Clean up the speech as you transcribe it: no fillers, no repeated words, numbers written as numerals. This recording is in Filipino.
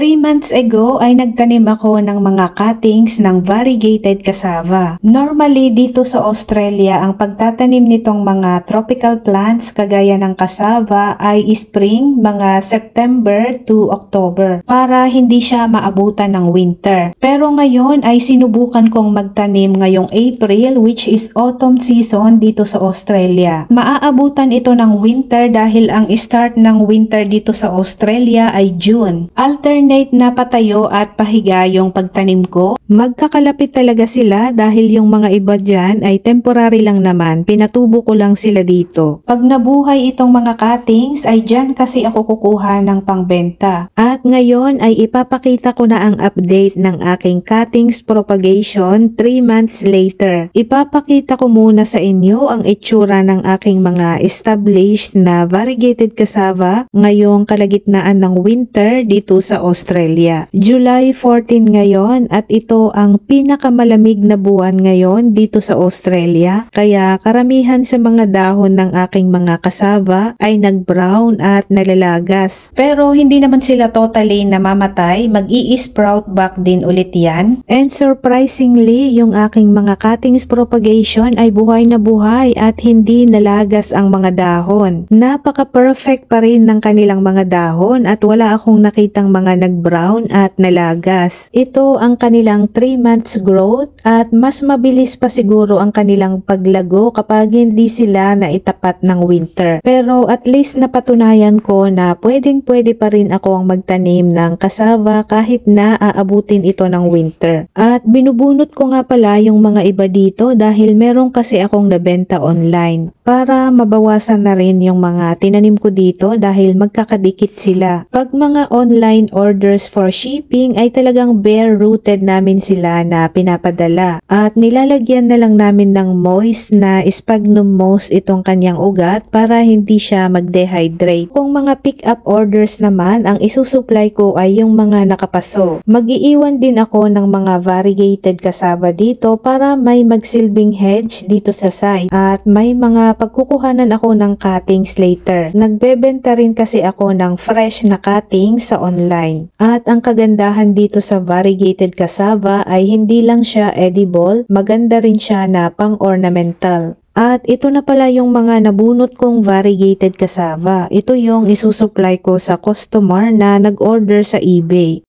3 months ago ay nagtanim ako ng mga cuttings ng variegated cassava. Normally dito sa Australia ang pagtatanim nitong mga tropical plants kagaya ng cassava ay spring, mga September to October para hindi siya maabutan ng winter. Pero ngayon ay sinubukan kong magtanim ngayong April, which is autumn season dito sa Australia. Maaabutan ito ng winter dahil ang start ng winter dito sa Australia ay June. Alternate na patayo at pahiga yung pagtanim ko. Magkakalapit talaga sila dahil yung mga iba dyan ay temporary lang naman. Pinatubo ko lang sila dito. Pag nabuhay itong mga cuttings ay dyan kasi ako kukuha ng pangbenta. At ngayon ay ipapakita ko na ang update ng aking cuttings propagation 3 months later. Ipapakita ko muna sa inyo ang itsura ng aking mga established na variegated cassava ngayong kalagitnaan ng winter dito sa Australia. July 14 ngayon at ito ang pinakamalamig na buwan ngayon dito sa Australia kaya karamihan sa mga dahon ng aking mga cassava ay nag-brown at nalalagas. Pero hindi naman sila totally namamatay, mag-i-sprout back din ulit yan. And surprisingly, yung aking mga cuttings propagation ay buhay na buhay at hindi nalagas ang mga dahon. Napaka-perfect pa rin ng kanilang mga dahon at wala akong nakitang mga nag-brown at nalagas. Ito ang kanilang 3 months growth at mas mabilis pa siguro ang kanilang paglago kapag hindi sila naitapat ng winter. Pero at least napatunayan ko na pwedeng-pwede pa rin ako ang magtanim ng cassava kahit na aabutin ito ng winter. At binubunot ko nga pala yung mga iba dito dahil meron kasi akong nabenta online para mabawasan na rin yung mga tinanim ko dito dahil magkakadikit sila. Pag mga online orders for shipping ay talagang bare rooted namin sila na pinapadala at nilalagyan na lang namin ng moist na sphagnum moss itong kanyang ugat para hindi siya mag-dehydrate. Kung mga pick up orders naman, ang isusupply ko ay yung mga nakapaso. Mag-iiwan din ako ng mga variegated cassava dito para may magsilbing hedge dito sa side at may mga pagkukuhanan ako ng cuttings later. Nagbebenta rin kasi ako ng fresh na cuttings sa online. At ang kagandahan dito sa variegated cassava ay hindi lang siya edible, maganda rin siya na pang-ornamental. At ito na pala yung mga nabunot kong variegated cassava. Ito yung isusupply ko sa customer na nag-order sa eBay.